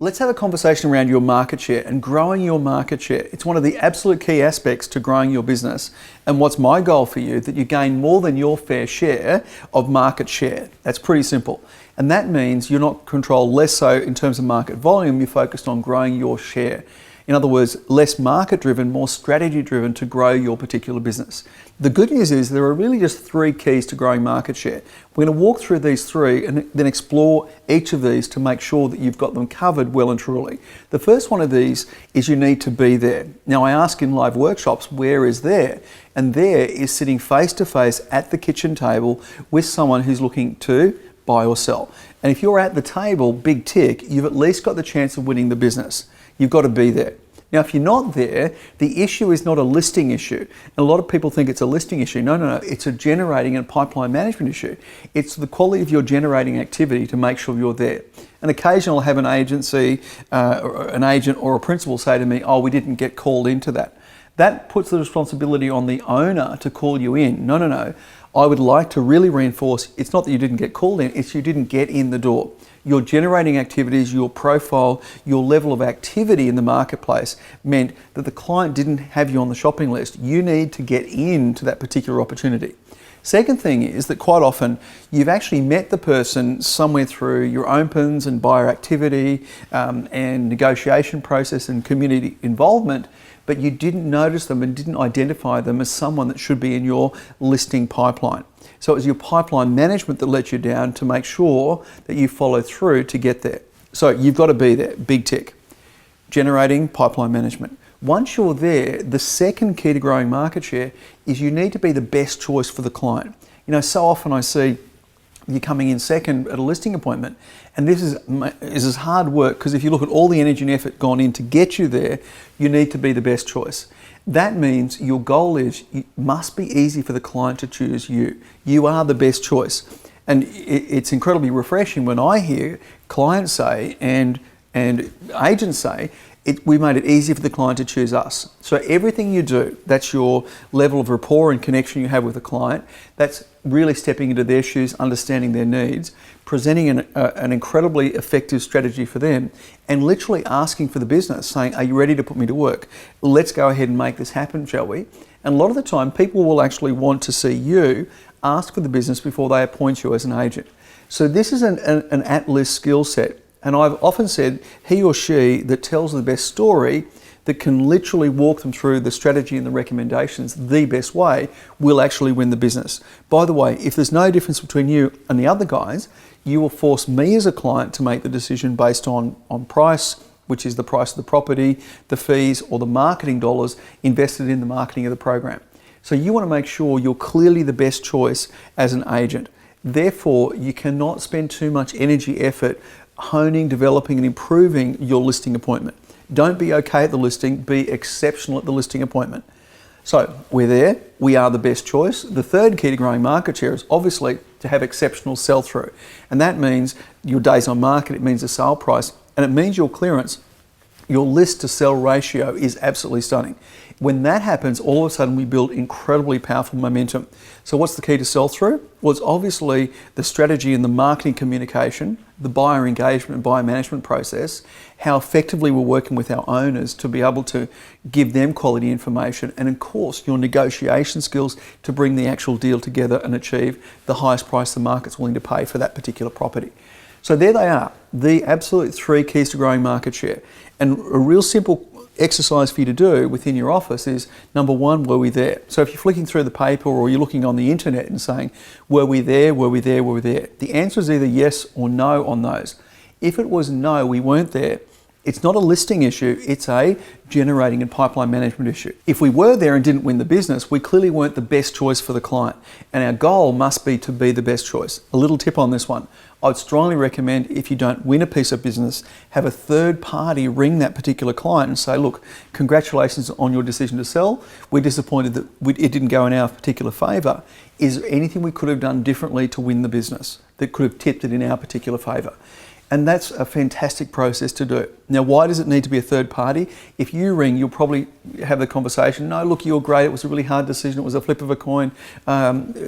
Let's have a conversation around your market share and growing your market share. It's one of the absolute key aspects to growing your business. And what's my goal for you? That you gain more than your fair share of market share. That's pretty simple. And that means you're not controlled less so in terms of market volume, you're focused on growing your share. In other words, less market driven, more strategy driven to grow your particular business. The good news is there are really just three keys to growing market share. We're going to walk through these three and then explore each of these to make sure that you've got them covered well and truly. The first one of these is you need to be there. Now I ask in live workshops, where is there? And there is sitting face to face at the kitchen table with someone who's looking to buy or sell. And if you're at the table, big tick, you've at least got the chance of winning the business. You've got to be there. Now, if you're not there, the issue is not a listing issue. And a lot of people think it's a listing issue. No. It's a generating and pipeline management issue. It's the quality of your generating activity to make sure you're there. And occasionally I'll have an agency, an agent or a principal say to me, oh, we didn't get called into that. That puts the responsibility on the owner to call you in. No. I would like to really reinforce, it's not that you didn't get called in, it's you didn't get in the door. Your generating activities, your profile, your level of activity in the marketplace meant that the client didn't have you on the shopping list. You need to get into that particular opportunity. Second thing is that quite often you've actually met the person somewhere through your opens and buyer activity and negotiation process and community involvement, but you didn't notice them and didn't identify them as someone that should be in your listing pipeline. So it was your pipeline management that let you down to make sure that you follow through to get there. So you've got to be there, big tick. Generating pipeline management. Once you're there, the second key to growing market share is you need to be the best choice for the client. You know, so often I see you coming in second at a listing appointment, and this is hard work because if you look at all the energy and effort gone in to get you there, you need to be the best choice. That means your goal is it must be easy for the client to choose you. You are the best choice. And it's incredibly refreshing when I hear clients say and agents say, we made it easy for the client to choose us. So everything you do, that's your level of rapport and connection you have with the client, that's really stepping into their shoes, understanding their needs, presenting an incredibly effective strategy for them, and literally asking for the business, saying, are you ready to put me to work? Let's go ahead and make this happen, shall we? And a lot of the time, people will actually want to see you ask for the business before they appoint you as an agent. So this is an at-list skill set. And I've often said, he or she that tells the best story, that can literally walk them through the strategy and the recommendations the best way, will actually win the business. By the way, if there's no difference between you and the other guys, you will force me as a client to make the decision based on price, which is the price of the property, the fees, or the marketing dollars invested in the marketing of the program. So you want to make sure you're clearly the best choice as an agent. Therefore, you cannot spend too much energy, effort, honing, developing and improving your listing appointment. Don't be okay at the listing, be exceptional at the listing appointment. So we're there, we are the best choice. The third key to growing market share is obviously to have exceptional sell-through. And that means your days on market, it means the sale price, and it means your clearance. Your list to sell ratio is absolutely stunning. When that happens, all of a sudden we build incredibly powerful momentum. So what's the key to sell through? Well, it's obviously the strategy and the marketing communication, the buyer engagement and buyer management process, how effectively we're working with our owners to be able to give them quality information, and of course your negotiation skills to bring the actual deal together and achieve the highest price the market's willing to pay for that particular property. So there they are, the absolute three keys to growing market share. And a real simple exercise for you to do within your office is, number one, were we there? So if you're flicking through the paper or you're looking on the internet and saying, were we there, were we there, were we there? The answer is either yes or no on those. If it was no, we weren't there, it's not a listing issue, it's a generating and pipeline management issue. If we were there and didn't win the business, we clearly weren't the best choice for the client. And our goal must be to be the best choice. A little tip on this one. I'd strongly recommend, if you don't win a piece of business, have a third party ring that particular client and say, look, congratulations on your decision to sell. We're disappointed that it didn't go in our particular favour. Is there anything we could have done differently to win the business that could have tipped it in our particular favour? And that's a fantastic process to do. Now, why does it need to be a third party? If you ring, you'll probably have the conversation, no, look, you're great, it was a really hard decision, it was a flip of a coin,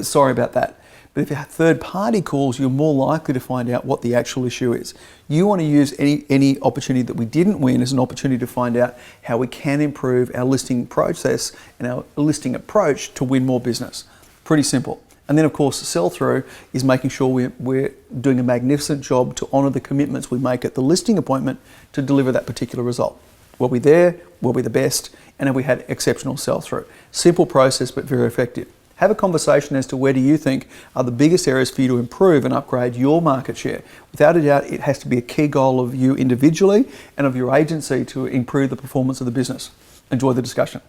sorry about that. But if a third party calls, you're more likely to find out what the actual issue is. You want to use any opportunity that we didn't win as an opportunity to find out how we can improve our listing process and our listing approach to win more business. Pretty simple. And then, of course, sell through is making sure we're doing a magnificent job to honour the commitments we make at the listing appointment to deliver that particular result. Were we there? Were we the best? And have we had exceptional sell through? Simple process, but very effective. Have a conversation as to where do you think are the biggest areas for you to improve and upgrade your market share. Without a doubt, it has to be a key goal of you individually and of your agency to improve the performance of the business. Enjoy the discussion.